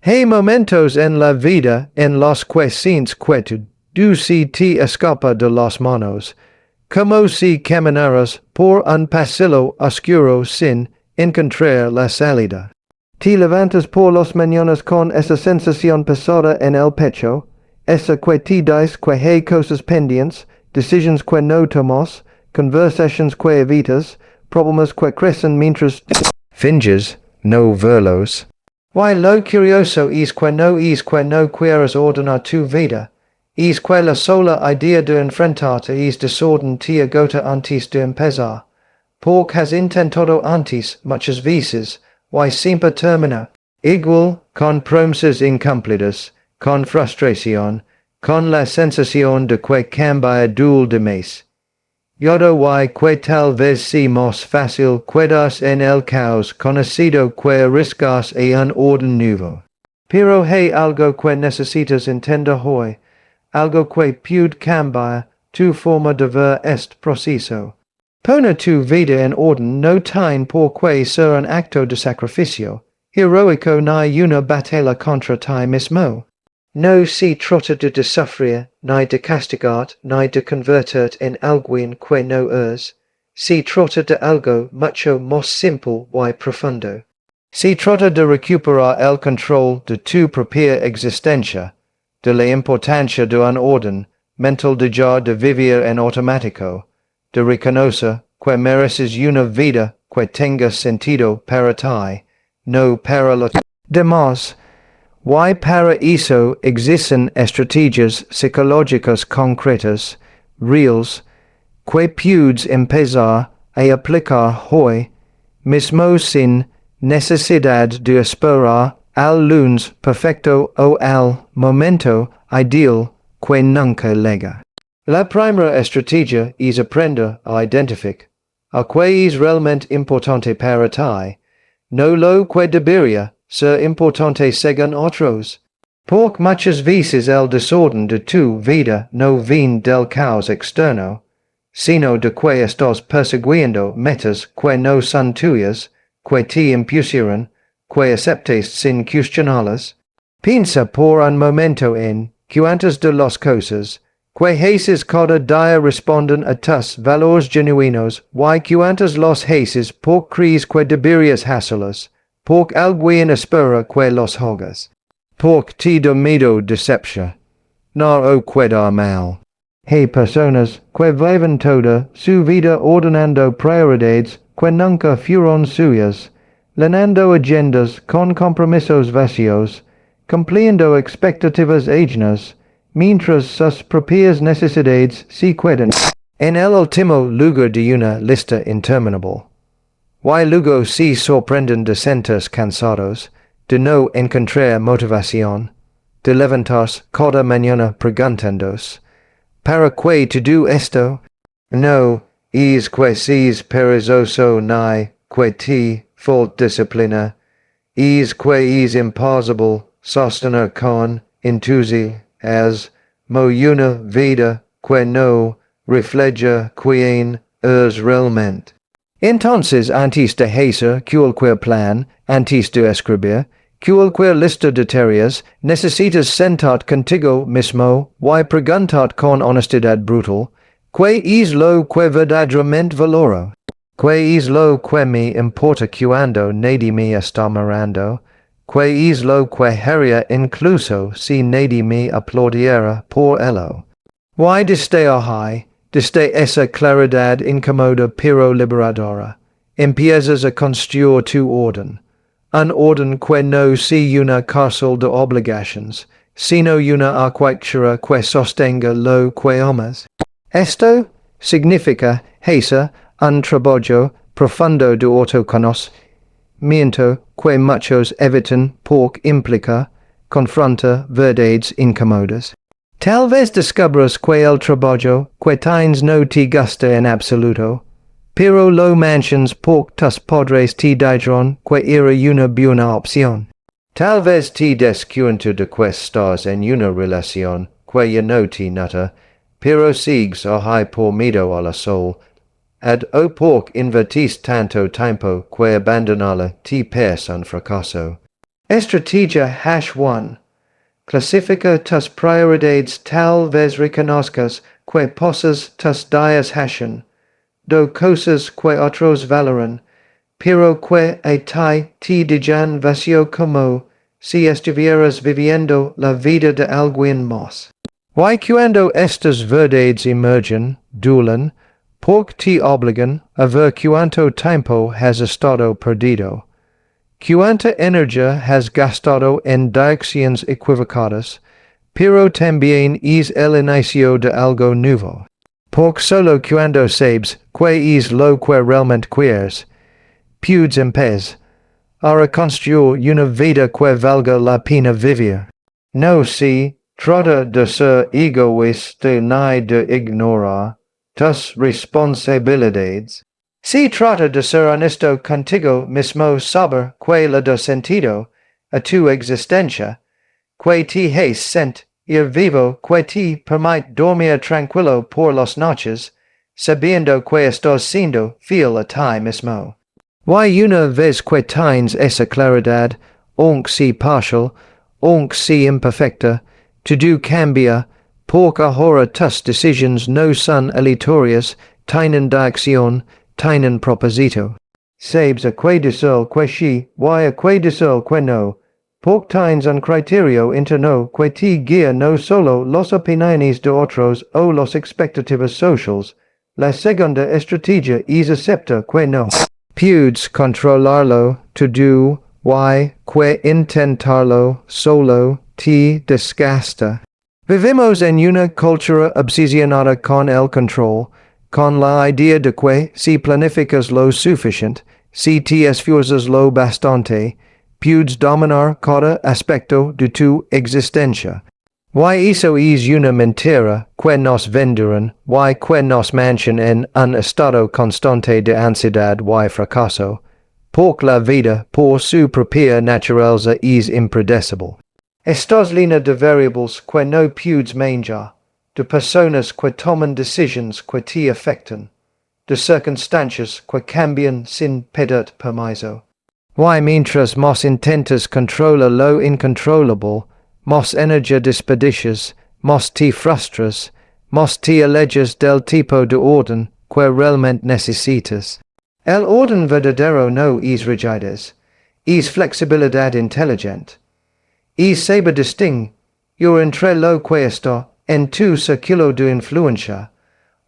Hay momentos en la vida en los que sientes que tú si te escapa de las manos, como si caminaras por un pasillo oscuro sin encontrar la salida. Te levantas por las mañanas con esa sensación pesada en el pecho, esa que te dice que hay cosas pendientes, decisiones que no tomas, conversaciones que evitas, problemas que crecen mientras finges no verlos. Why lo curioso es que no quieres ordenar tu vida, es que la sola idea de enfrentarte es desorden te agota antes de empezar, porque has intentado antes muchas veces, why siempre termina igual, con promesas incumplidas, con frustración, con la sensación de que cambia dul de mes. Yodo y que tal vez sea más fácil quedarse en el caos conocido que arriesgarse a un orden nuevo. Pero hay algo que necesitas entender hoy, algo que puede cambiar tu forma de ver este proceso. Poner tu vida en orden no tiene por qué ser un acto de sacrificio heroico ni una batalla contra ti mismo. No se trata de sufrir, ni de castigarte, ni de convertirte en alguien que no eres. Se trata de algo mucho más simple y profundo. Se trata de recuperar el control de tu propia existencia, de la importancia de un orden mental dejar de vivir en automático, de reconocer que mereces una vida que tenga sentido para ti, no para los demás. Why para eso existen estrategias psicológicas concretas, reales, que puedes empezar a aplicar hoy mismo sin necesidad de esperar al lunes perfecto o al momento ideal que nunca llega. La primera estrategia es aprender a identificar a que es realmente importante para ti, no lo que debería ser importante según otros. Porque muchas veces el desorden de tu vida no viene del caos externo, sino de que estás persiguiendo metas que no son tuyas, que te impusieron, que aceptes sin cuestionarlas. Piensa por un momento en cuántas de las cosas que haces cada día responden a tus valores genuinos y cuántas las haces porque crees que deberías hacerlas, porque alguien espera que los hagas, porque te da miedo decepción, no o quedar mal. Hay personas que viven toda su vida ordenando prioridades que nunca fueron suyas, llenando agendas con compromisos vacíos, cumpliendo expectativas ajenas, mientras sus propias necesidades se quedan en el último lugar de una lista interminable. Y luego se sorprenden de sentirse cansados, de no encontrar motivación, de levantarse cada mañana preguntándose, ¿para qué todo esto? No, es que seas perezoso ni que te falta disciplina, es que es imposible sostener con entusiasmo una vida que no refleja quién es realmente. Entonces, antes de hacer cualquier plan, antes de escribir cualquier lista de tareas, necesitas sentarte contigo mismo y preguntarte con honestidad brutal, ¿qué es lo que verdaderamente valoro? ¿Qué es lo que me importa cuando nadie me está mirando? ¿Qué es lo que haría incluso si nadie me aplaudiera por ello? Y desde ahí, desde esa claridad incómoda pero liberadora, empiezas a construir tu orden. Un orden que no sea una cárcel de obligaciones, sino una arquitectura que sostenga lo que amas. Esto significa hacer un trabajo profundo de autoconocimiento que muchos evitan porque implica confrontar verdades incómodas. Tal vez descubras que el trabajo que tienes no te gusta en absoluto, pero lo mencionas porque tus padres te dijeron que era una buena opción. Tal vez te des cuenta de que estás en una relación que ya no te nota, pero sigues ahí por miedo a la sol, o porque invertís tanto tiempo que abandonarla te parece un fracaso. Estrategia #1. Clasifica tus prioridades tal vez reconozcas que posas tus dias hashen, do cosas que otros valoran, pero que a ti digan vacío como si estuvieras viviendo la vida de alguien más. Y cuando estas verdades emergen, duelen, porque te obligan a ver cuánto tiempo has estado perdido. Cuánta energía has gastado en direcciones equivocadas, pero también es el inicio de algo nuevo. Porque solo cuando sabes que es lo que realmente quieres, puedes empezar a reconstruir una vida que valga la pena vivir. No se trata de ser egoísta ni de ignorar tus responsabilidades. Se trata de ser honesto contigo mismo sobre que le da sentido a tu existencia, que te hace sentir vivo, que te permite dormir tranquilo por las noches, sabiendo que estás siendo fiel a ti mismo. Y una vez que tienes esa claridad, aunque sea parcial, aunque sea imperfecta, todo cambia, porque ahora tus decisiones no son aleatorias, tienen dirección, tienen propósito. Sabes a que decir que sí y a que decir que no, porque tienes un criterio interno que te guía no solo las opiniones de otros o las expectativas sociales. La segunda estrategia es aceptar que no puedes controlarlo todo y que intentarlo solo te desgasta. Vivimos en una cultura obsesionada con el control, con la idea de que si planificas lo suficiente, si te esfuerzas lo bastante, puedes dominar cada aspecto de tu existencia. Y eso es una mentira que nos venderon y que nos mantiene en un estado constante de ansiedad y fracaso, porque la vida por su propia naturaleza es impredecible. Estás llena de variables que no puedes manejar, de personas que toman decisiones que te afectan, de circunstancias que cambian sin pedir permiso. Y mientras más intentas controlar lo incontrolable, más energía desperdicias, más te frustras, más te alejas del tipo de orden que realmente necesitas. El orden verdadero no es rigidez, es flexibilidad inteligente. Es saber distinguir entre lo que está en tu círculo de influencia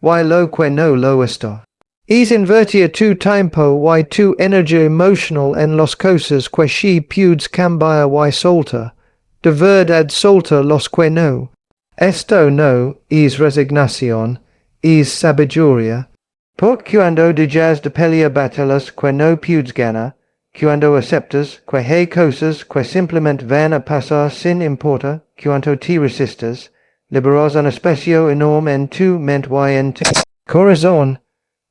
y lo que no lo está. Es invertir tu tiempo y tu energía emocional en las cosas que sí puedes cambiar y soltar, de verdad soltar los que no. Esto no es resignación, es sabiduría. Porque cuando dejas de pelear batallas que no puedes ganar, cuando aceptas que hay cosas que simplemente van a pasar sin importar cuánto te resistas, liberas un espacio enorme en tu mente y en tu corazón,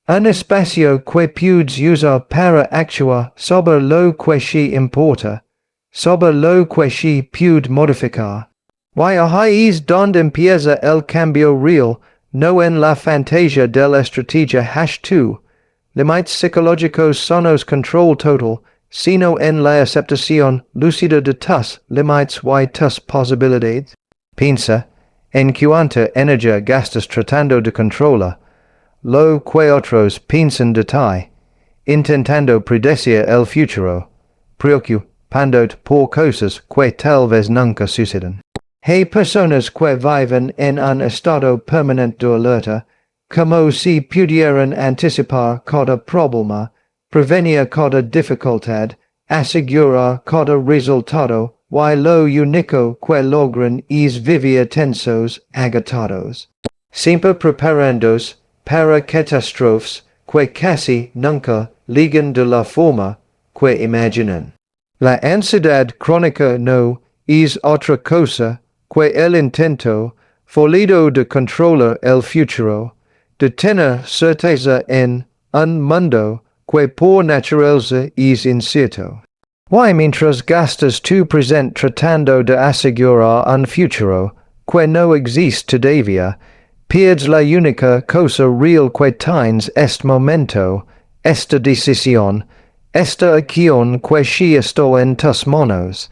un espacio que puedes usar para actuar sobre lo que sí importa, sobre lo que sí puede modificar. Y ahí es donde empieza el cambio real, no en la fantasía de la estrategia #2, límites psicológicos sonos control total, sino en la aceptación lúcida de tus límites y tus posibilidades. Piensa en cuánta energía gastas tratando de controlar lo que otros piensan de ti, intentando predecir el futuro, preocupándote por cosas que tal vez nunca suceden. Hay personas que viven en un estado permanente de alerta, como si pudieran anticipar cada problema, prevenir cada dificultad, asegurar cada resultado, y lo único que logran es vivir tensos, agotados, siempre preparándose para catástrofes que casi nunca llegan de la forma que imaginan. La ansiedad crónica no es otra cosa que el intento fallido de controlar el futuro, de tener certeza en un mundo que por naturaleza es incierto. Y mientras gastas tu presente tratando de asegurar un futuro que no existe todavía, pierdes la única cosa real que tienes este momento, esta decisión, esta acción que sí está en tus manos.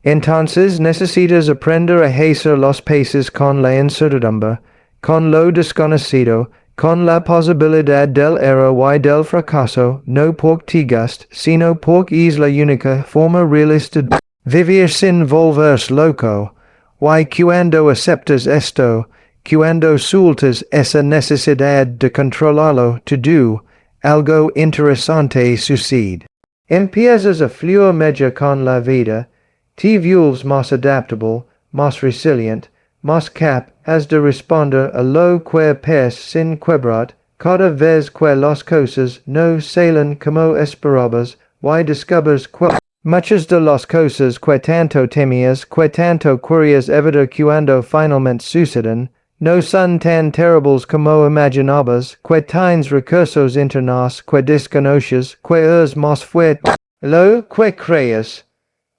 Entonces necesitas aprender a hacer los paces con la incertidumbre, con lo desconocido, con la posibilidad del error y del fracaso, no porque te guste, sino porque es la única forma realista de vivir sin volverse loco. Y cuando aceptas esto, cuando sueltas esa necesidad de controlarlo todo, algo interesante sucede. Empiezas a fluir mejor con la vida, te vuelves más adaptable, más resiliente, más capaz de responder a lo que pasa sin quebrar, cada vez que las cosas no salen como esperabas, y descubres que muchas de las cosas que tanto temías, que tanto querías evitar cuando finalmente suceden, no son tan terribles como imaginabas, que tienes recursos internos que desconoces, que es más fuerte lo que crees,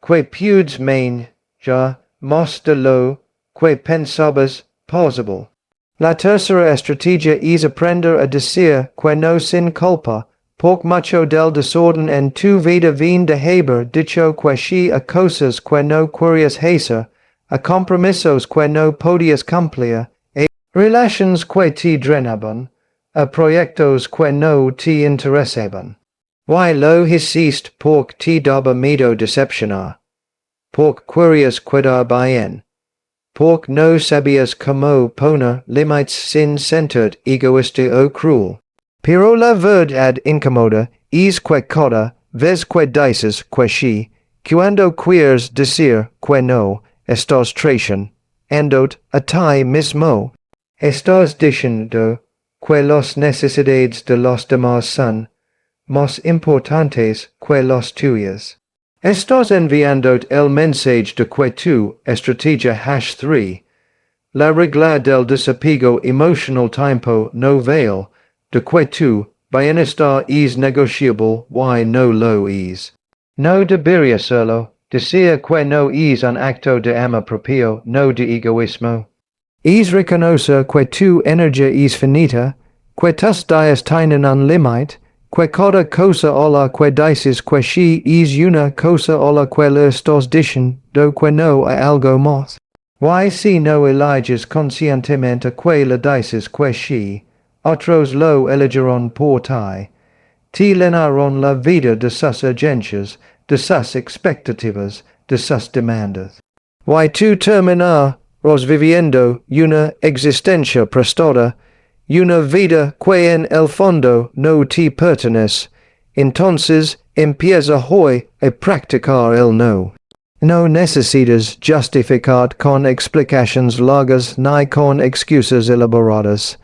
que puedes manejar más de lo que pensabas posible. La tercera estrategia es aprender a decir que no sin culpa, porque mucho del desorden en tu vida viene de haber dicho que sí a cosas que no querías hacer, a compromisos que no podías cumplir, a relaciones que te drenaban, a proyectos que no te interesaban. Y lo hiciste porque te daba miedo decepcionar, porque querías quedar bien, porque no sabías cómo poner límites sin sentir egoísta o cruel. Pero la verdad incomoda es que cada vez que dices que sí, cuando quieres decir que no, estás traicionando a ti mismo. Estás diciendo que las necesidades de los demás son más importantes que las tuyas. Estás enviando el mensaje de que tu estrategia #3, la regla del desapego emocional tiempo no vale, de que tu bienestar es negociable y no lo es. No debería serlo, decir que no es un acto de amor propio, no de egoísmo. Es reconocer que tu energía es finita, que tus días tienen un límite, que cada cosa a la que dices que sí es una cosa a la que le estás diciendo que no hay algo más. Y si no eliges conscientemente que le dices que sí, otros lo elegirán por ti. Te llenarán la vida de sus urgencias, de sus expectativas, de sus demandas. Y tú terminarás viviendo una existencia prestada, una vida que en el fondo no te pertenece. Entonces empieza hoy a practicar el no. No necesitas justificar con explicaciones largas ni con excusas elaboradas.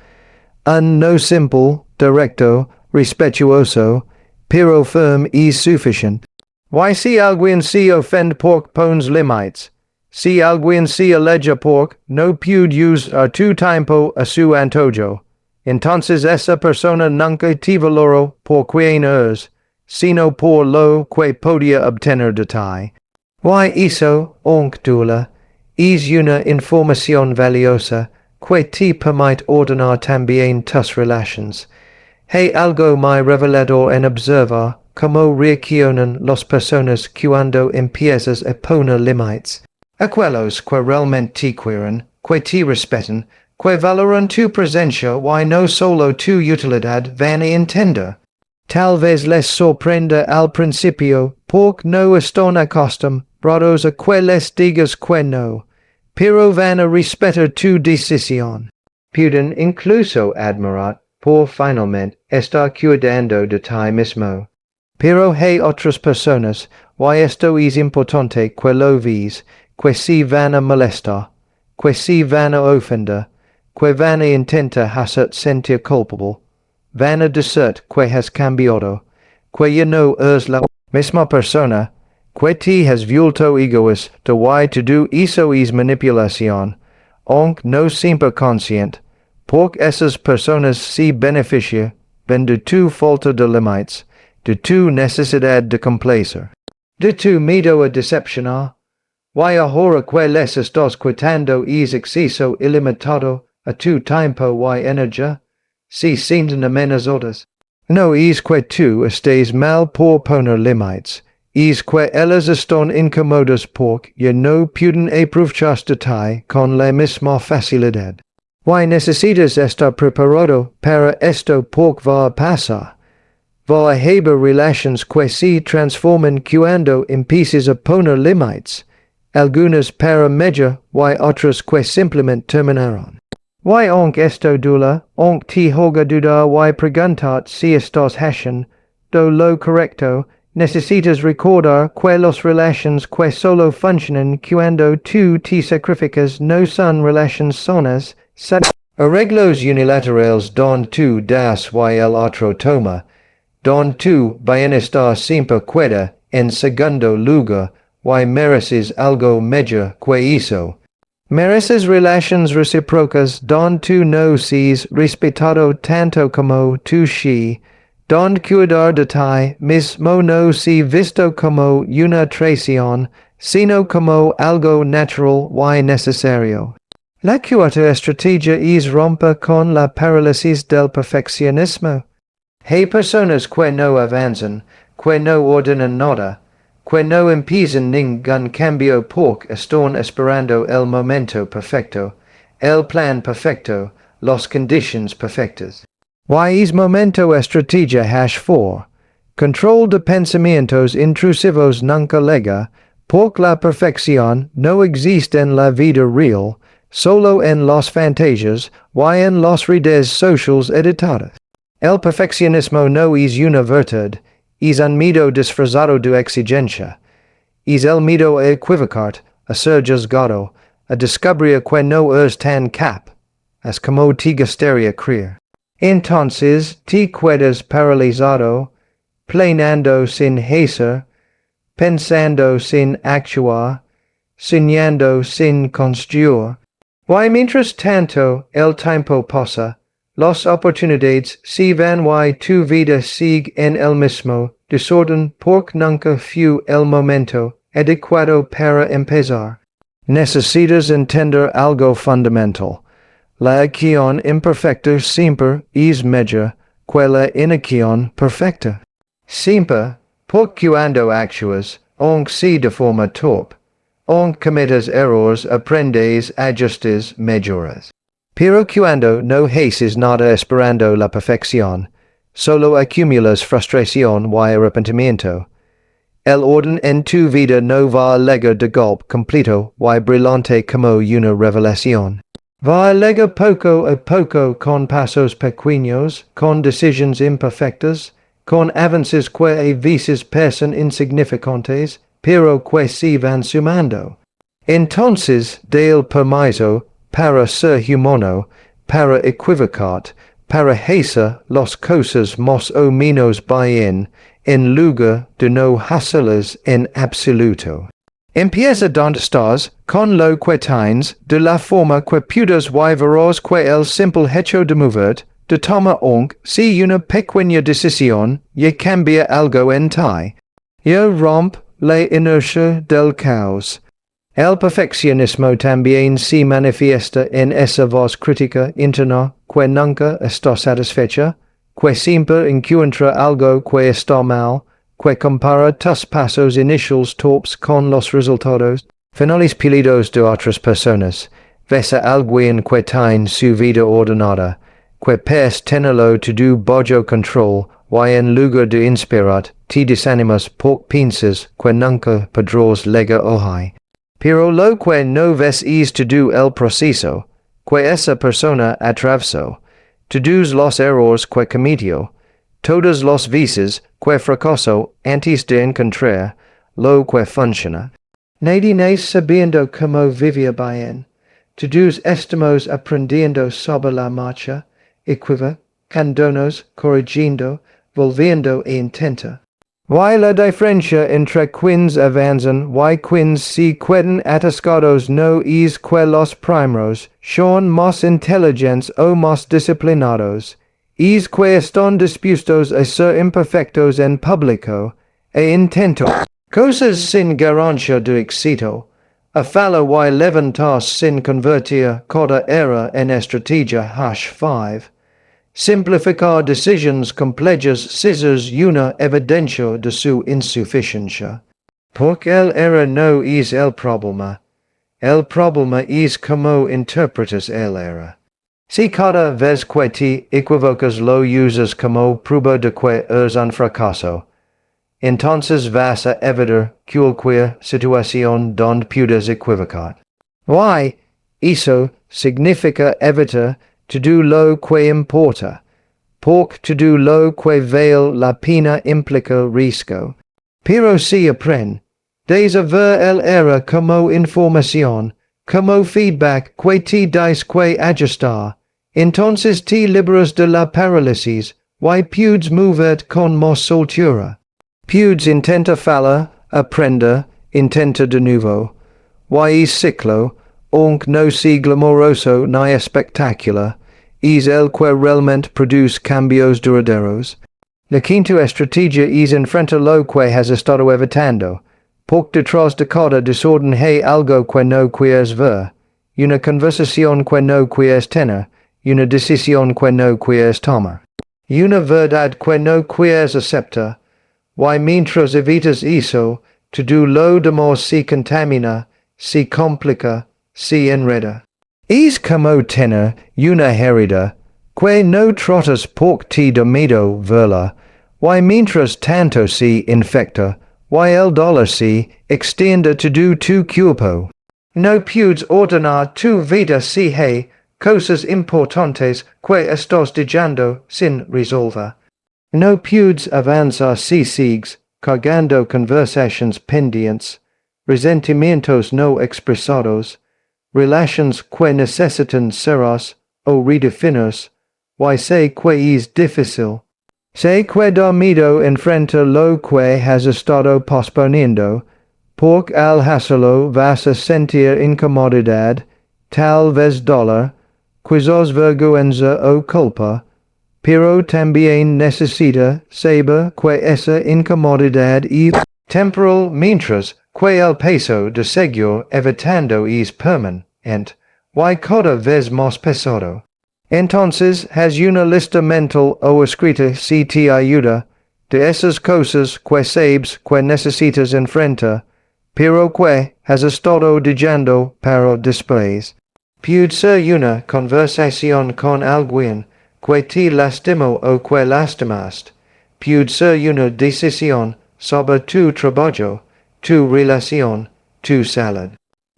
Un no simple, directo, respetuoso, pero firme es suficiente. Y si alguien se ofende porque pones límites, si alguien se aleja porque no puede usar tu tiempo a su antojo, entonces esa persona nunca te valoró por quien eres, sino por lo que podía obtener de ti. Y eso, aunque dura, es una información valiosa que te permite ordenar también tus relaciones. Hay algo muy revelador en observar cómo reaccionan las personas cuando empiezas a poner límites. Aquellos que realmente te quieren, que te respetan, que valoran tu presencia y no solo tu utilidad van a entender. Tal vez les sorprenda al principio porque no están acostumbrados a que les digas que no, pero van a respetar tu decisión. Pueden incluso admirar por finalmente estar cuidando de ti mismo. Pero hay otras personas, y esto es importante que lo veas, que se van a molestar, que se van a ofender, que van a intentar hacerte sentir culpable, van a decir que has cambiado, que ya no es la misma persona, que te has vuelto egoísta y todo eso es manipulación, aunque no siempre consciente, porque esas personas se benefician de tu falta de límites, de tu necesidad de complacer, de tu miedo a decepcionar, y ahora que les estás quitando es acceso ilimitado a tu tiempo y energía, se sienten amenazadas. No es que tú estés mal por poner límites, isque ellas están incomodas porque ya no pueden aprovechar detalles con la misma facilidad. Y necesitas estar preparado para esto porque va a pasar. Va a haber relaciones que se transforman cuando empiezas a poner límites, algunas para medio y otras que simplemente terminaron. Y aunque esto dura, aunque te haga dudar y preguntar si estás haciendo lo correcto, necesitas recordar que las relaciones que solo funcionan cuando tú te sacrificas no son relaciones sanas. Arreglos unilaterales don tú das y el otro toma, don tu bienestar siempre queda en segundo lugar y mereces algo mejor que eso. Mereces relaciones recíprocas don tú no seas respetado tanto como tú sí, don cuidar de ti mismo no se visto como una traición, sino como algo natural y necesario. La cuarta estrategia es romper con la parálisis del perfeccionismo. Hay personas que no avanzan, que no ordenan nada, que no empiezan ningún cambio porque están esperando el momento perfecto, el plan perfecto, las conditions perfectas. Y es momento estrategia #4. Control de pensamientos intrusivos nunca llega, porque la perfección no existe en la vida real, solo en las fantasias y en las redes sociales editadas. El perfeccionismo no es una virtud, es un miedo disfrazado de exigencia. Es el miedo a equivocar, a ser juzgado, a descubrir que no es tan capaz como te gustaría creer. Entonces te quedas paralizado, planeando sin hacer, pensando sin actuar, soñando sin construir. Y mientras tanto el tiempo pasa, las oportunidades se van y tu vida sigue en el mismo desorden porque nunca fue el momento adecuado para empezar. Necesitas entender algo fundamental. La acción imperfecta siempre es mejor que la inacción perfecta. Siempre, porque cuando actúas, aunque sea de forma torpe, aunque cometas errores, aprendes, ajustes, mejoras. Pero cuando no haces nada esperando la perfección, solo acumulas frustración y arrepentimiento. El orden en tu vida no va a llegar de golpe completo y brillante como una revelación. Va a llegar poco a poco con pasos pequeños, con decisiones imperfectas, con avances que a veces parecen insignificantes, pero que se van sumando. Entonces, del permiso para ser humano, para equivocar, para hacer las cosas más o menos bien, en lugar de no hacerlas en absoluto. Empieza donde estás, con lo que tienes, de la forma que puedas y verás que el simple hecho de moverte, de tomar aunque sea una pequeña decisión, ya cambia algo en ti. Ya rompe la inercia del caos. El perfeccionismo también se manifiesta en esa voz crítica interna que nunca está satisfecha, que siempre encuentra algo que está mal, que compara tus pasos iniciales torpes con los resultados finales pulidos de otras personas. Ves a alguien que tiene su vida ordenada, que parece tenerlo todo bajo control, y en lugar de inspirar, te desanimas porque piensas que nunca podrás llegar ahí. Pero lo que no ves es todo el proceso que esa persona atravesó, todos los errores que cometió, todas las veces que fracasó antes de encontrar lo que funciona. Nadie nace sabiendo cómo vivir bien. Todos estamos aprendiendo sobre la marcha, equivocándonos, corrigiendo, volviendo e intenta. Y la diferencia entre quienes avanzan y quienes se quedan atascados no es que los primeros son más inteligentes o más disciplinados, es que están dispuestos a ser imperfectos en público, e intento cosas sin garantía de éxito, a fallar y levantarse sin convertir cada error en estrategia #5. simplificar decisions complejas scissors una evidencia de su insuficiencia. Porque el era no es el problema es como interpretas el era. Si cada vez que te equivocas lo usas como prueba de que eres un fracaso, entonces vas a evitar cualquier situación donde puedas equivocar. Why? Eso significa evitar todo lo que importa, porque todo lo que vale la pena implica riesgo. Pero si aprende a ver el era como información, como feedback que te dice que ajustar, entonces te liberas de la parálisis, y puedes moverte con más soltura. Pudes intenta fallar, aprender, intenta de nuevo. Y es ciclo, aunque no sea glamoroso ni espectacular, es el que realmente produce cambios duraderos. La quinta estrategia es enfrentar lo que has estado evitando, porque detrás de cada desorden hay algo que no quieres ver, una conversación que no quieres tener, una decisión que no quieres tomar, una verdad que no quieres aceptar. Y mientras evitas eso, todo lo demás se contamina, se complica, se enreda. Es como tener una herida que no tratas porque te da miedo verla, y mientras tanto se infecta, y el dolor se extiende todo tu cuerpo. No puedes ordenar tu vida si hay cosas importantes que estás dejando sin resolver. No puedes avanzar si sigues cargando conversations pendientes, resentimientos no expresados, relations que necesitan cerrar o redefinirse, y sé que es difícil. Sé que da miedo enfrentar lo que has estado posponiendo, porque al hacerlo vas a sentir incomodidad, tal vez dolor, quizás vergüenza o culpa, pero también necesita saber que esa incomodidad es temporal mientras que el peso de seguir evitando es permanente, y cada vez más pesado. Entonces has una lista mental o escrita si te ayuda de esas cosas que sabes que necesitas enfrentar, pero que has estado dejando para después. Puede ser una conversación con alguien que te lastimó o que lastimaste. Puede ser una decisión sobre tu trabajo, tu relación, tu salud.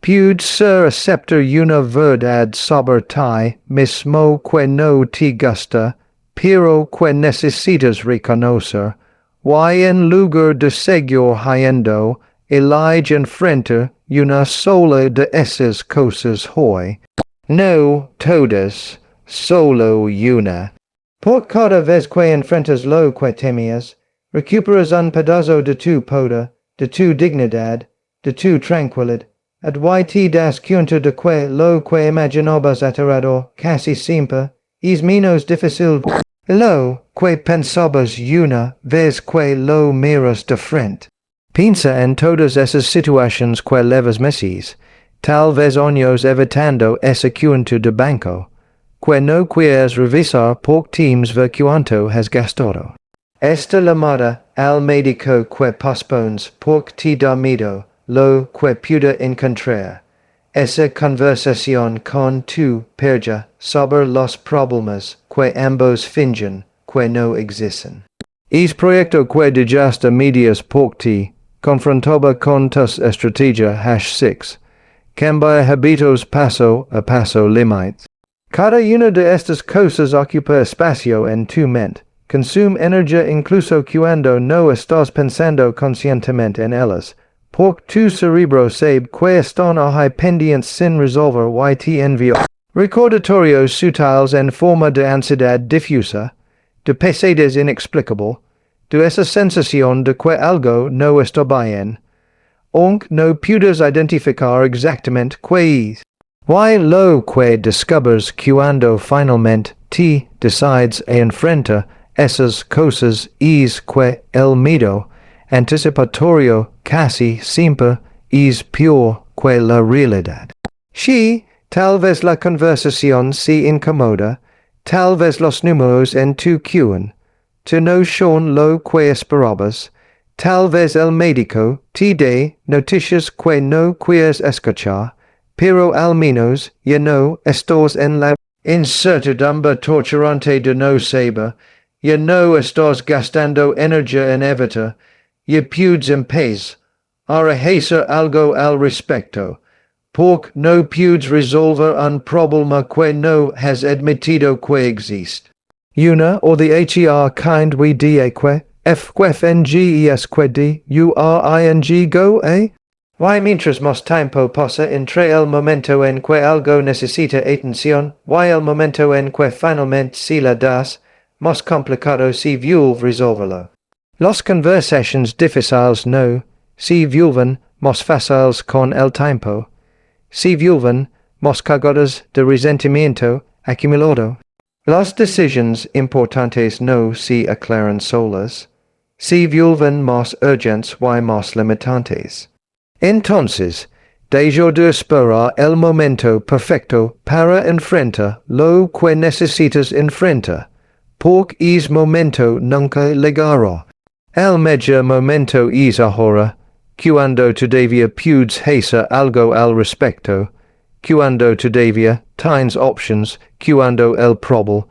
Puede ser aceptar una verdad sobre ti mismo que no te gusta, pero que necesitas reconocer, y en lugar de seguir yendo, elige enfrentar una sola de esas cosas hoy. No todas, solo una. Por cada vez que enfrentas lo que temías, recuperas un pedazo de tu poder, de tu dignidad, de tu tranquilidad, y te das cuenta de que lo que imaginabas aterrador casi siempre es menos difícil. Lo que pensabas una vez que lo miras de frente. Piensa en todas esas situaciones que llevas meses, tal vez años evitando esa cuenta de banco, que no quieres revisar porque temes ver cuánto has gastado. Esta llamada al médico que pospones porque te da miedo lo que pueda encontrar. Esa conversación con tu pareja sobre los problemas que ambos fingen que no existen. Es proyecto que dejaste medias porque te confrontaba con tus estrategia #6. Cambia hábitos paso a paso límites. Cada una de estas cosas ocupa espacio en tu mente, consume energía incluso cuando no estás pensando conscientemente en ellas, porque tu cerebro sabe que están ahí pendientes sin resolver y te envía recordatorios sutiles en forma de ansiedad difusa, de pesadez inexplicable, de esa sensación de que algo no está bien, aunque no puedas identificar exactamente qué es. Y lo que descubres cuando finalmente te decides a enfrentar esas cosas es que el miedo anticipatorio casi siempre es peor que la realidad. Si tal vez la conversación se incomoda, tal vez los números en tu cuen, tu no son lo que esperabas, tal vez el médico te dé noticias que no quieres escuchar, pero al menos ya no estás en la incertidumbre torturante de no saber, ya no estás gastando energía en evitar, ya puedes en paz, ahora hacer algo al respecto, porque no puedes resolver un problema que no has admitido que existe. Una or the her kind we dieque, fnges que di, uring go, eh? Why mientras más tiempo pasa entre el momento en que algo necesita atención, y el momento en que finalmente se la das, más complicado se vuelve resolverlo. Las conversations difíciles no se vuelven más fáciles con el tiempo, se vuelven más cargadas de resentimiento acumulado. Las decisiones importantes no se aclaran solas, se vuelven más urgentes y más limitantes. Entonces, deja de esperar el momento perfecto para enfrentar lo que necesitas enfrentar, porque es momento nunca llegará. El mejor momento es ahora, cuando todavía puedes hacer algo al respecto, cuando todavía tienes options, cuando el problema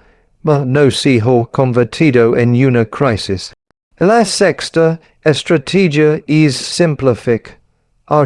no se ha convertido en una crisis. La sexta estrategia es simplificar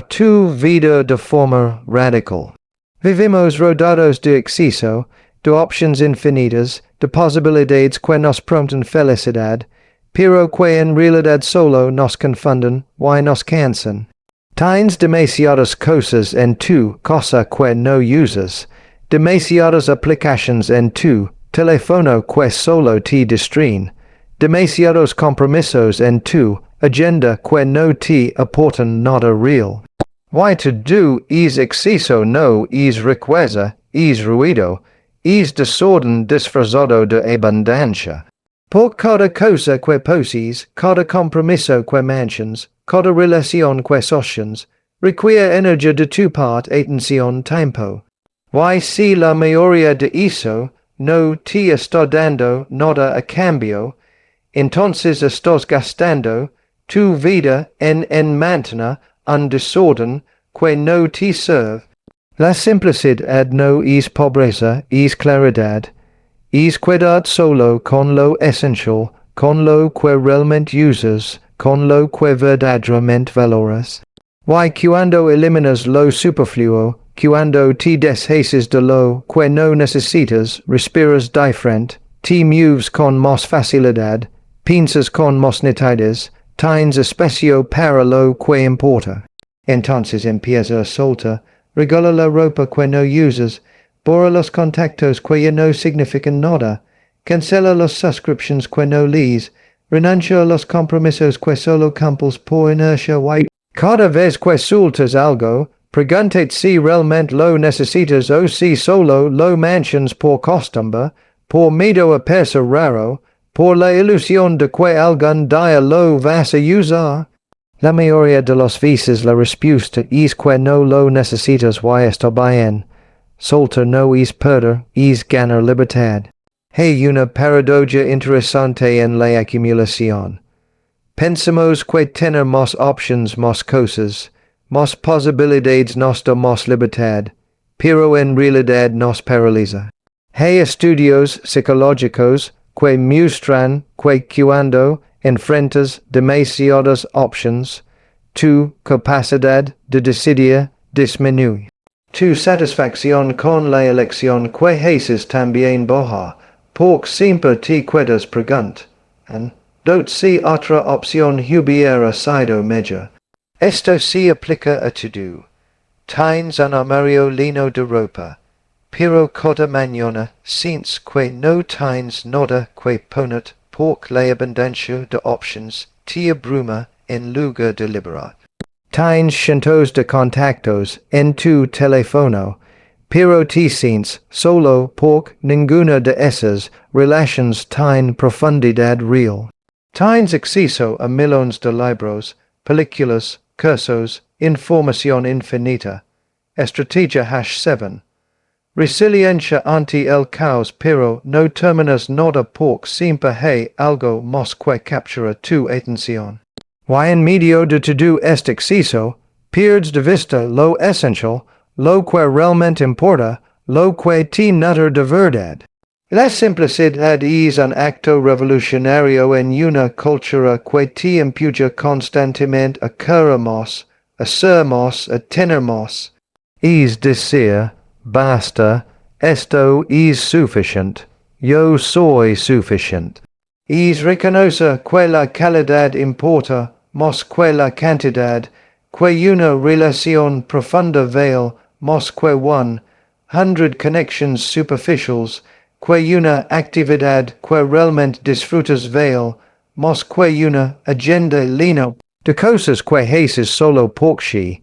tu vida de forma radical. Vivimos rodeados de exceso, de options infinitas, de posibilidades que nos prompten felicidad, pero que en realidad solo nos confunden y nos cansan. Tienes demasiadas cosas en tu casa que no usas, demasiadas aplicaciones en tu teléfono que solo te distraen, demasiados compromisos en tu agenda que no te aportan nada real. Y todo es exceso no es riqueza, es ruido, es desorden disfrazado de abundancia. Por cada cosa que posees, cada compromiso que mantienes, cada relación que sostienes, requiere energía de tu parte, atención, tiempo. Y si la mayoría de eso no te está dando nada a cambio, entonces estás gastando tu vida en mantener un desorden que no te sirve. La simplicidad no es pobreza, es claridad. Es quedar solo con lo esencial, con lo que realmente usas, con lo que verdaderamente valoras. Y cuando eliminas lo superfluo, cuando te deshaces de lo que no necesitas, respiras diferente, te mueves con más facilidad, piensas con más nitidez, tienes espacio para lo que importa. Entonces empieza a soltar, regala la ropa que no usas, borra los contactos que ya no significan nada, cancela las suscriptions que no lees, renuncia a los compromisos que solo cumples por inercia y cada vez que sueltas algo, pregúntate si realmente lo necesitas o si solo lo mantienes por costumbre, por miedo a parecer raro, por la ilusión de que algún día lo vas a usar. La mayoría de las veces la respuesta es que no lo necesitas y está bien. Soltar no es perder, es ganar libertad. Hay una paradoja interesante en la acumulación. Pensamos que tener más options, más cosas, más posibilidades nos da más libertad, pero en realidad nos paraliza. Hay estudios psicológicos que muestran que cuando enfrentas demasiadas options, tu capacidad de decidir disminuye. Tu satisfacción con la elección que haces también baja, porque siempre te quedas preguntando, si otra opción hubiera sido mejor. Esto se aplica a todo. Tienes un armario lleno de ropa, pero cada mañana sientes que no tienes nada que poner porque la abundancia de options te abruma en lugar de liberar. Tienes cientos de contactos en tu teléfono, pero te sientes solo porque ninguna de esas relaciones tiene profundidad real. Tienes acceso a millones de libros, películas, cursos, información infinita. Estrategia #7. Resiliencia ante el caos pero no terminus nota porque siempre hay algo más que captura tu atención. Y en medio de todo este exceso, pierdes de vista lo esencial, lo que realmente importa, lo que te nutre de verdad. La simplicidad es un acto revolucionario en una cultura que te empuja constantemente a querer más, a ser más, a tener más. Es decir, basta, esto es suficiente, yo soy suficiente. Es reconocer que la calidad importa más que la cantidad, que una relación profunda vale más que 100 connections superficials, que una actividad que realmente disfrutas vale más que una agenda llena de cosas que haces solo porque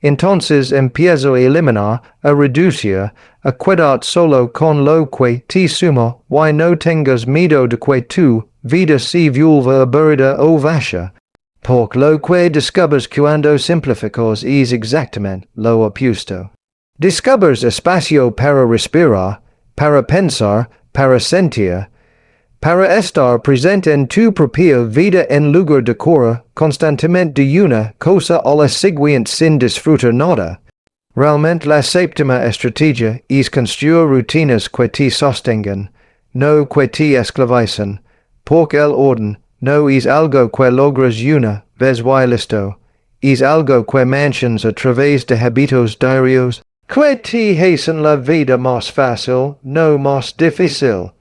entonces empiezo a eliminar, a reducir, a quedar solo con lo que te suma y no tengas miedo de que tu vida se vuelva aburrida o vacía. Porque lo que descubres cuando simplificas es exactamente lo opuesto. Descubres espacio para respirar, para pensar, para sentir, para estar presente en tu propia vida en lugar de correr constantemente de una cosa a la siguiente sin disfrutar nada. Realmente la séptima estrategia es construir rutinas que te sostengan, no que te esclavicen, porque el orden no es algo que logras una vez y listo, es algo que mantienes a través de hábitos diarios, que te hacen la vida más fácil, no más difícil.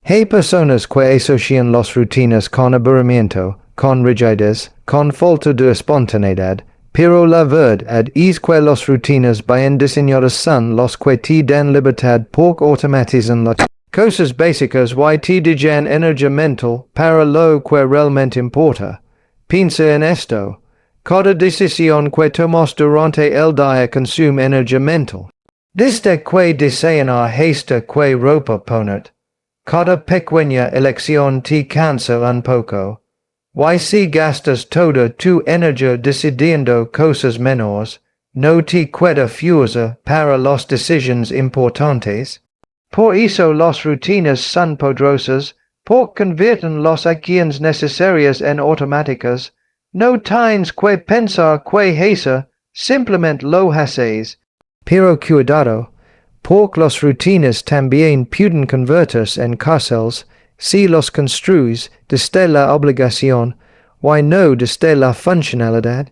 Hay personas que asocian las rutinas con aburrimiento, con rigidez, con falta de espontaneidad, pero la verdad es que las rutinas bien diseñadas son las que te dan libertad porque automatizan las cosas básicas y te dan energía mental para lo que realmente importa. Piensa en esto. Cada decisión que tomas durante el día consume energía mental. Desde que desear hasta que ropa poner. Cada pequeña elección te cansa un poco. Y si gastas toda tu energía decidiendo cosas menores, no te queda fuerza para las decisiones importantes. Por eso las rutinas son poderosas, porque convierten las acciones necesarias en automáticas. No tienes que pensar que hacer, simplemente lo haces. Pero cuidado, porque las rutinas también pueden convertirse en cárceles si los construyes desde la obligación y no desde la funcionalidad.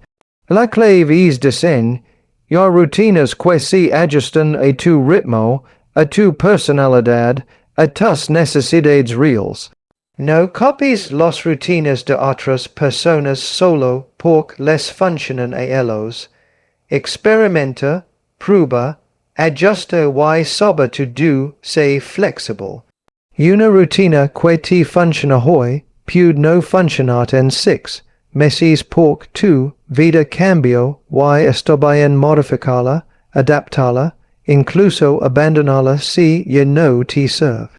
La clave es diseñar rutinas que se ajustan a tu ritmo, a tu personalidad, a tus necesidades reales. No copies las rutinas de otras personas solo porque les funcionan a ellos. Experimenta, prueba, ajusta y sobre todo sé flexible. Una rutina que te funciona hoy puede no funcionar en 6 meses porque tu vida cambió y está bien modificarla, adaptarla, incluso abandonarla si ya no te sirve.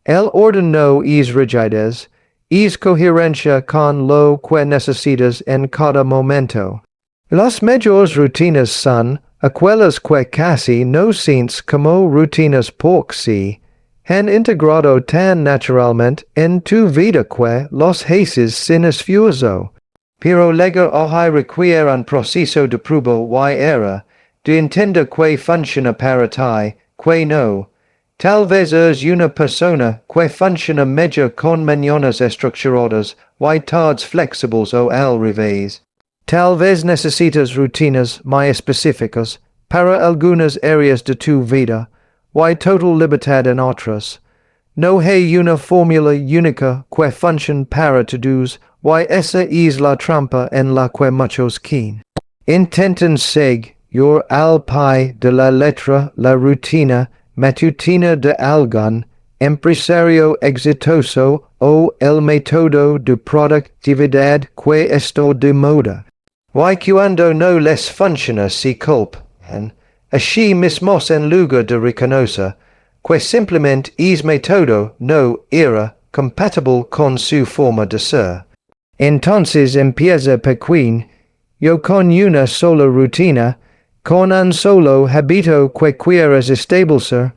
El orden no es rigidez, es coherencia con lo que necesitas en cada momento. Las mejores rutinas son aquellas que casi no sientes como rutinas porque se han integrado tan naturalmente en tu vida que las haces sin esfuerzo. Pero luego hay requiere un proceso de prueba y error, de entender que funciona para ti, que no. Tal vez eres una persona que funciona mejor con mañanas estructuradas y tardes flexibles o al revés. Tal vez necesitas rutinas más específicas para algunas áreas de tu vida y total libertad en otras. No hay una fórmula única que funcione para todos y esa es la trampa en la que muchos caen. Intenten seguir al pie de la letra la rutina matutina de algún empresario exitoso o el método de productividad que está de moda. Y cuando no les funciona se culpan, así mismos en lugar de reconocer que simplemente es método no era compatible con su forma de ser. Entonces empieza pequeño, yo con una sola rutina, con un solo hábito que quieres establecer,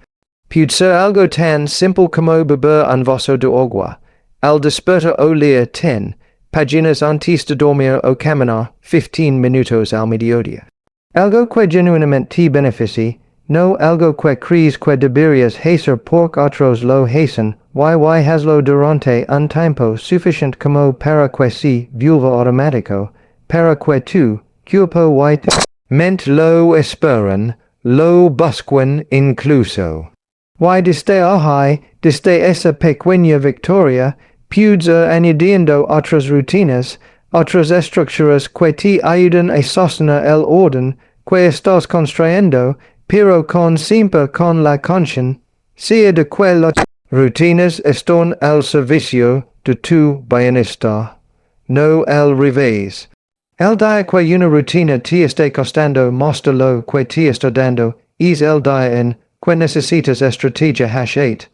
Pud ser algo tan simple como beber un vaso de agua. Al despertar o leer 10 páginas antes de dormir o caminar 15 minutos al mediodía. Algo que genuinamente te beneficie, no algo que crees que deberías hacer porque otros lo hacen, hazlo durante un tiempo suficiente como para que se vuelva automático, para que tu cuerpo y tu mente lo esperen, lo busquen incluso. Desde ahí, desde esa pequeña victoria, puedes ir añadiendo otras rutinas, otras estructuras que te ayuden a sostener el orden que estás construyendo, pero siempre con la conciencia de que las rutinas están al servicio de tu bienestar, no al revés. El día que una rutina te esté costando más de lo que te está dando, es el día en que necesitas estrategia #8.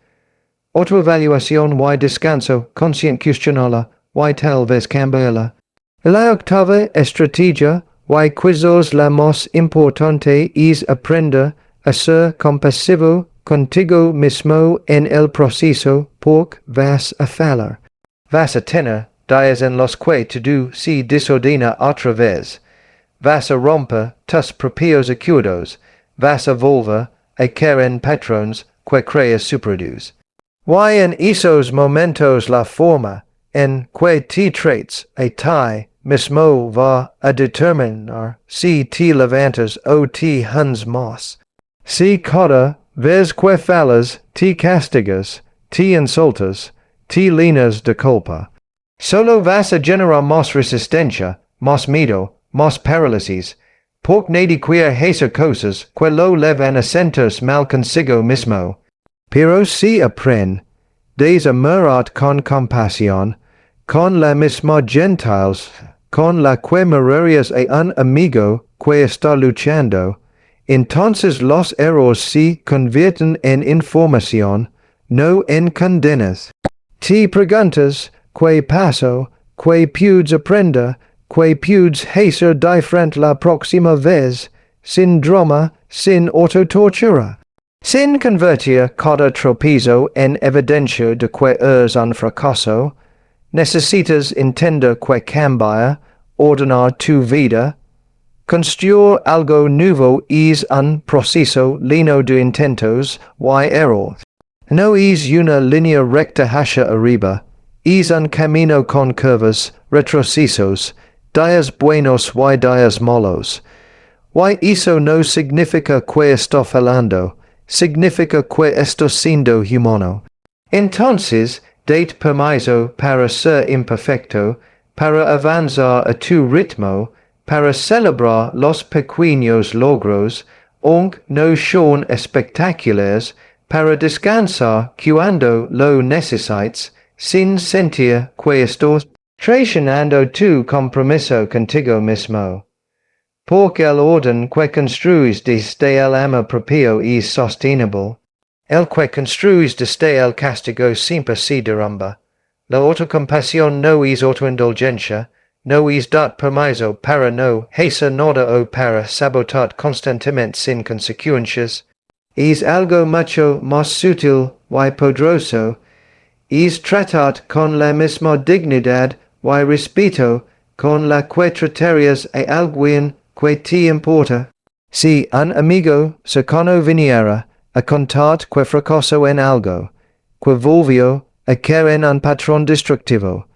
Autoevaluación y descanso, consciente cuestionarla, y tal vez cambiarla. La octava estrategia, y quizás la más importante, es aprender a ser compasivo contigo mismo en el proceso, porque vas a fallar. Vas a tener días en los que todo se desordena otra vez. Vas a romper tus propios acuerdos. Vas a volver a caer en patrones que creas superdos. Y en esos momentos la forma en que te trates a ti mismo va a determinar si te levantas o te hundes más. Si cada vez que fallas te castigas, te insultas, te llenas de culpa, solo vas a generar más resistencia, más miedo, más parálisis, porque nadie quiere hacer cosas que lo llevan a sentirse mal consigo mismo. Pero si aprendes a mirar con compasión, con la misma gentiles, con la que mirarías a un amigo que está luchando, entonces los errores se convierten en información, no en condenas. Te preguntas, ¿qué pasó? ¿Qué puedes aprender? ¿Qué puedes hacer diferente la próxima vez? Sin drama, sin autotortura. Sin convertir cada tropiezo en evidencia de que eres un fracaso, necesitas entender que cambiar, ordenar tu vida, construir algo nuevo es un proceso lleno de intentos y errores. No es una línea recta hacia arriba, es un camino con curvas, retrocesos, días buenos y días malos. Y eso no significa que estoy fallando, significa que estoy siendo humano. Entonces, date permiso para ser imperfecto, para avanzar a tu ritmo, para celebrar los pequeños logros, aunque no son espectaculares, para descansar cuando lo necesites, sin sentir que estás traicionando tu compromiso contigo mismo. Porque el orden que construyes desde el amor propio es sostenible. El que construyes desde el castigo siempre se derrumba. La autocompasión no es autoindulgencia, no es dar permiso para no hacer nada o para sabotar constantemente sin consecuencias. Es algo mucho más sutil y poderoso. Es tratar con la misma dignidad y respeto con la que tratarías a alguien que te importa. Si un amigo cercano viniera a contarte que fracasó en algo, que volvió a caer en un patrón destructivo,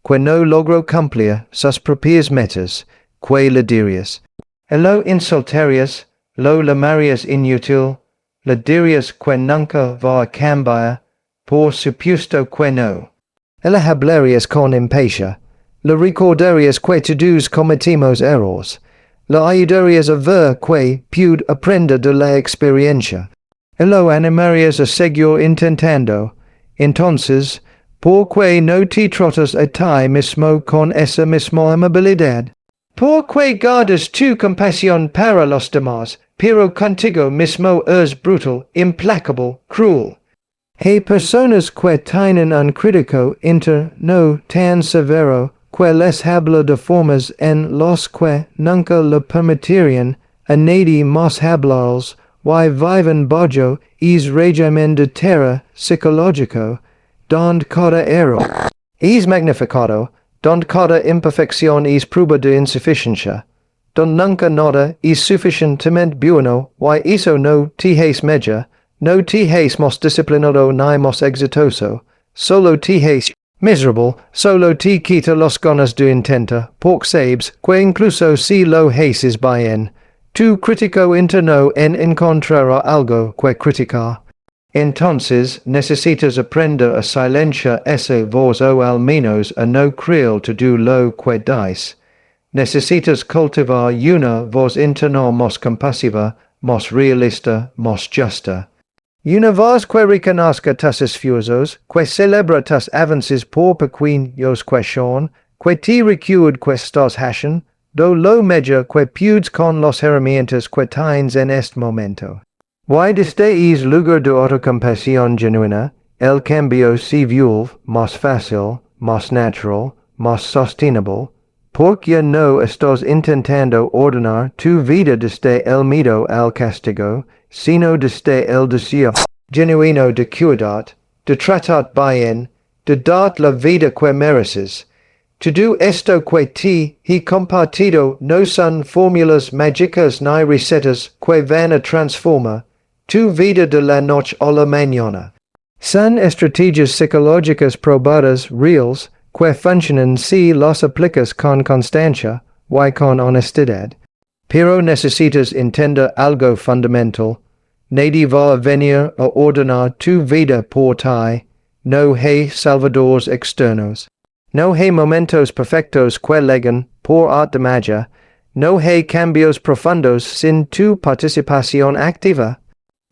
que no logró cumplir sus propias metas, que le dirías. Lo insultarías, lo llamarías inútil, le dirías que nunca va a cambiar, por supuesto que no. Le hablarías con impaciencia, le recordarías que todos cometimos errores, le ayudarías a ver que puede aprender de la experiencia, y lo animarías a seguir intentando. Entonces, ¿por qué no te tratas a ti mismo con esa misma amabilidad? ¿Por qué guardas tu compasión para los demás, pero contigo mismo eres brutal, implacable, cruel? Hay personas que tienen un crítico interno tan severo que les habla de formas en las que nunca le permitirían a nadie más hablarles y viven bojo es régimen de terra psicológico, donde cada error es magnificado, donde cada imperfección es prueba de insuficiencia, donde nunca nada es suficientemente bueno y eso no te hace mejor, no te hace más disciplinado ni más exitoso, solo te hace miserable, solo te quita las ganas de intenta, porque sabes que incluso si lo haces bien, tu crítico interno encontrará algo que criticar. Entonces necesitas aprender a silenciar esa voz o al menos a no creer todo lo que dices. Necesitas cultivar una voz interna más compasiva, más realista, más justa. Una voz que reconozca tus esfuerzos, que celebra tus avances por pequeños que son, que te recuerda que estás haciendo lo mejor que puedes con las herramientas que tienes en este momento. Y desde ese lugar de autocompasión genuina, el cambio se vuelve más fácil, más natural, más sostenible, porque no estás intentando ordenar tu vida desde el miedo al castigo, sino desde el deseo genuino de cuidar, de tratar bien, de dar la vida que mereces. Todo esto que te he compartido no son fórmulas mágicas ni recetas que van a transformar tu vida de la noche a la mañana. Son estrategias psicológicas probadas reales que funcionan si las aplicas con constancia y con honestidad. Pero necesitas entender algo fundamental. Nadie va a venir a ordenar tu vida por ti. No hay salvadores externos. No hay momentos perfectos que llegan por arte de magia. No hay cambios profundos sin tu participación activa.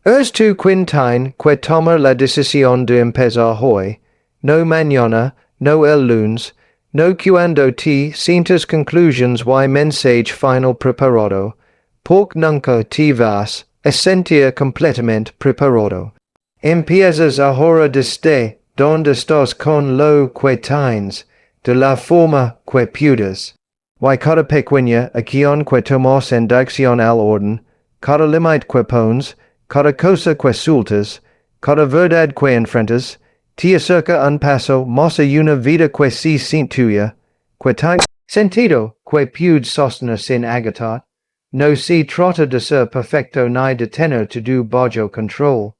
Es tu quien que tomar la decisión de empezar hoy, no mañana, no el lunes, no cuando te sientas conclusions y mensaje final preparado, porque nunca te vas a sentir completamente preparado. Empiezas ahora desde donde estás con lo que tienes, de la forma que puedes. Y cada pequeña acción que tomas en dirección al orden, cada límite que pones, cada cosa que sueltas, cada verdad que enfrentas, te acerca un paso más a una vida que se siente tuya, que tiene sentido, que puedes sostener sin agotar. No se trata de ser perfecto ni de tener todo bajo control.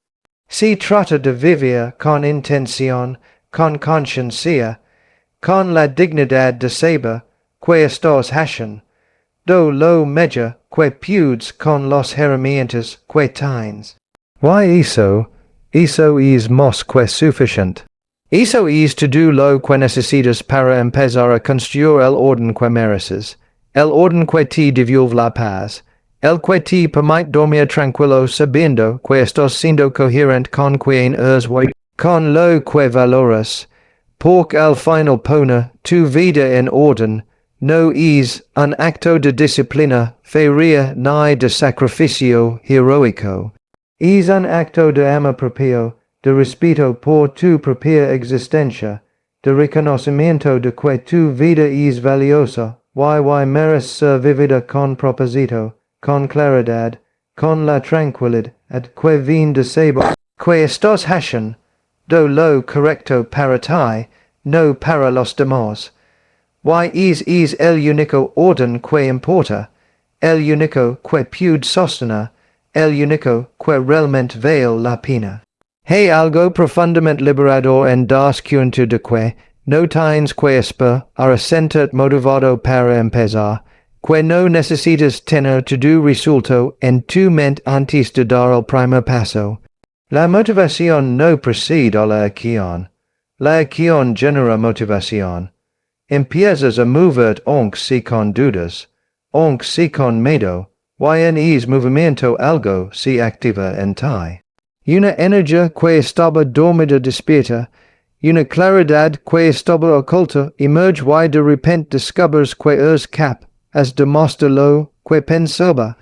Se trata de vivir con intención, con conciencia, con la dignidad de saber que estás haciendo lo mejor que puedes con las herramientas que tienes. Y eso es más que suficiente. Eso es todo lo que necesitas para empezar a construir el orden que mereces, el orden que te devuelve la paz, el que te permite dormir tranquilo sabiendo que estás siendo coherente con quien eres y con lo que valoras, porque al final poner tu vida en orden no es un acto de disciplina férrea ni de sacrificio heroico. Es un acto de amor propio, de respeto por tu propia existencia, de reconocimiento de que tu vida es valiosa y merece ser vivida con propósito, con claridad, con la tranquilidad que viene de saber que estás haciendo lo correcto para ti, no para los demás. Y es el único orden que importa, el único que puede sostener, el único que realmente vale la pena. Hay algo profundamente liberador en das cuenta de que no tienes que esperar a sentirte motivado para empezar, que no necesitas tener todo resuelto en tu mente antes de dar el primer paso. La motivación no precede a la acción. La acción genera motivación. Empiezas a moverte aunque si con dudas, aunque si con miedo, y en ese movimiento algo se activa en ti. Una energía que estaba dormida despierta, una claridad que estaba oculta emerge y de repente descubres que eres capaz de mostrar lo que pensaba.